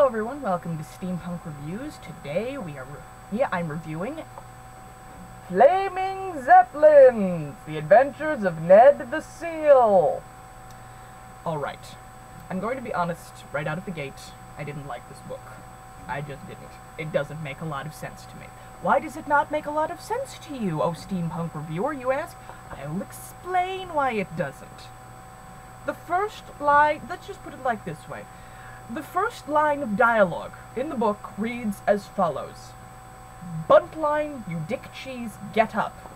Hello everyone, welcome to Steampunk Reviews. Today I'm reviewing Flaming Zeppelins! The Adventures of Ned the Seal! Alright, I'm going to be honest right out of the gate, I didn't like this book. I just didn't. It doesn't make a lot of sense to me. Why does it not make a lot of sense to you, oh Steampunk Reviewer, you ask? I'll explain why it doesn't. The first line, let's just put it like this way. The first line of dialogue in the book reads as follows. Buntline, you dick cheese, get up.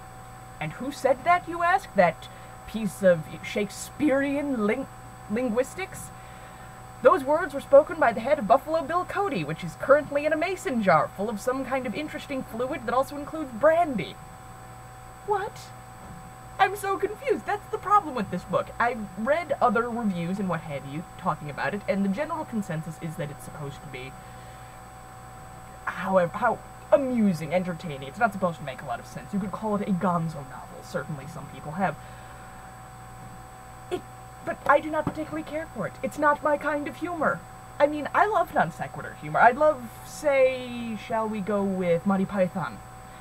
And who said that, you ask? That piece of Shakespearean linguistics? Those words were spoken by the head of Buffalo Bill Cody, which is currently in a mason jar full of some kind of interesting fluid that also includes brandy. What? I'm so confused. That's the problem with this book. I've read other reviews and what have you talking about it, and the general consensus is that it's supposed to be, how amusing, entertaining. It's not supposed to make a lot of sense. You could call it a gonzo novel. Certainly some people have. But I do not particularly care for it. It's not my kind of humor. I mean, I love non sequitur humor. I'd love, say, shall we go with Monty Python?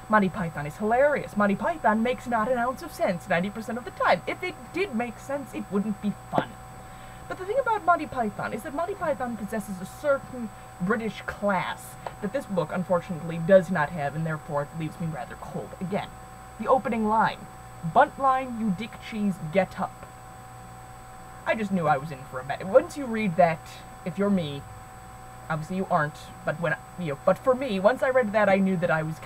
Monty Python is hilarious. Monty Python makes not an ounce of sense 90% of the time. If it did make sense, it wouldn't be fun. But the thing about Monty Python is that Monty Python possesses a certain British class that this book, unfortunately, does not have, and therefore it leaves me rather cold. Again, the opening line. Buntline, you dick cheese, get up. I just knew I was in for a bad. Once you read that, if you're me, obviously you aren't, but but for me, once I read that, I knew that I was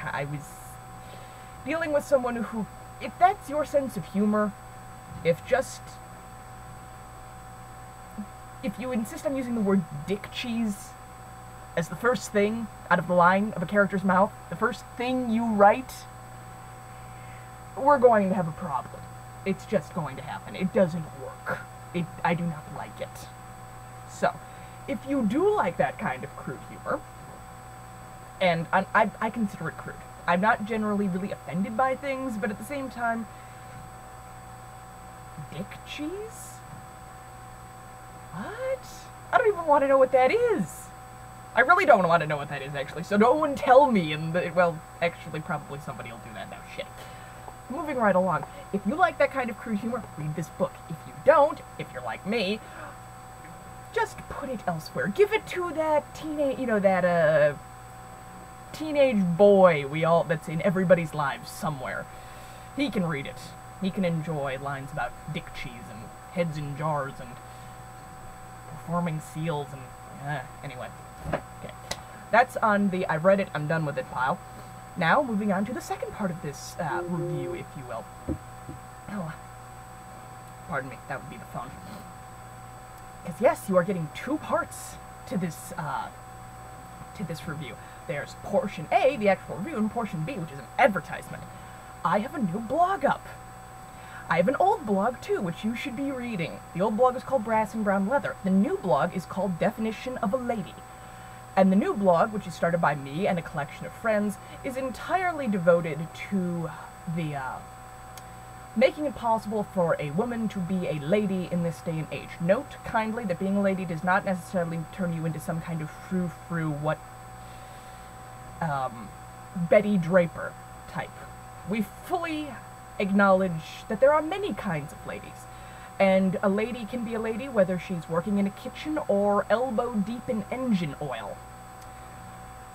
dealing with someone who, if that's your sense of humor, if you insist on using the word dick cheese as the first thing out of the line of a character's mouth, the first thing you write, we're going to have a problem. It's just going to happen. It doesn't work. I do not like it. So, if you do like that kind of crude humor, and I consider it crude. I'm not generally really offended by things, but at the same time, dick cheese? What? I don't even want to know what that is. I really don't want to know what that is, actually, so no one tell me, well, actually, probably somebody will do that now, shit. Moving right along, if you like that kind of crude humor, read this book. If you don't, if you're like me, just put it elsewhere. Give it to that teenage boy that's in everybody's lives somewhere. He can read it. He can enjoy lines about dick cheese and heads in jars and performing seals and, anyway. Okay. That's on the I've read it, I'm done with it pile. Now, moving on to the second part of this review, if you will. Oh, pardon me, that would be the phone. Because yes, you are getting two parts to this review. There's portion A, the actual review, and portion B, which is an advertisement. I have a new blog up. I have an old blog, too, which you should be reading. The old blog is called Brass and Brown Leather. The new blog is called Definition of a Lady. And the new blog, which is started by me and a collection of friends, is entirely devoted to the, making it possible for a woman to be a lady in this day and age. Note, kindly, that being a lady does not necessarily turn you into some kind of frou-frou, Betty Draper type. We fully acknowledge that there are many kinds of ladies. And a lady can be a lady whether she's working in a kitchen or elbow deep in engine oil.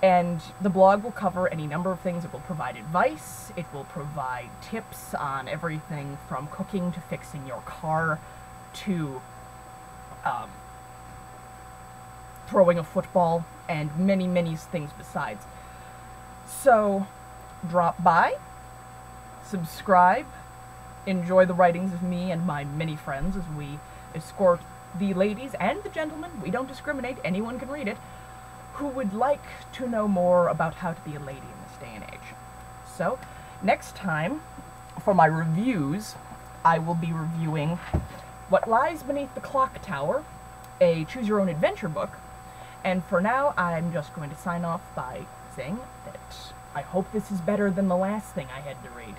And the blog will cover any number of things. It will provide advice, it will provide tips on everything from cooking to fixing your car to throwing a football and many, many things besides. So, drop by, subscribe, enjoy the writings of me and my many friends as we escort the ladies and the gentlemen, we don't discriminate, anyone can read it, who would like to know more about how to be a lady in this day and age. So, next time, for my reviews, I will be reviewing What Lies Beneath the Clock Tower, a choose-your-own-adventure book, and for now, I'm just going to sign off by saying that I hope this is better than the last thing I had to read.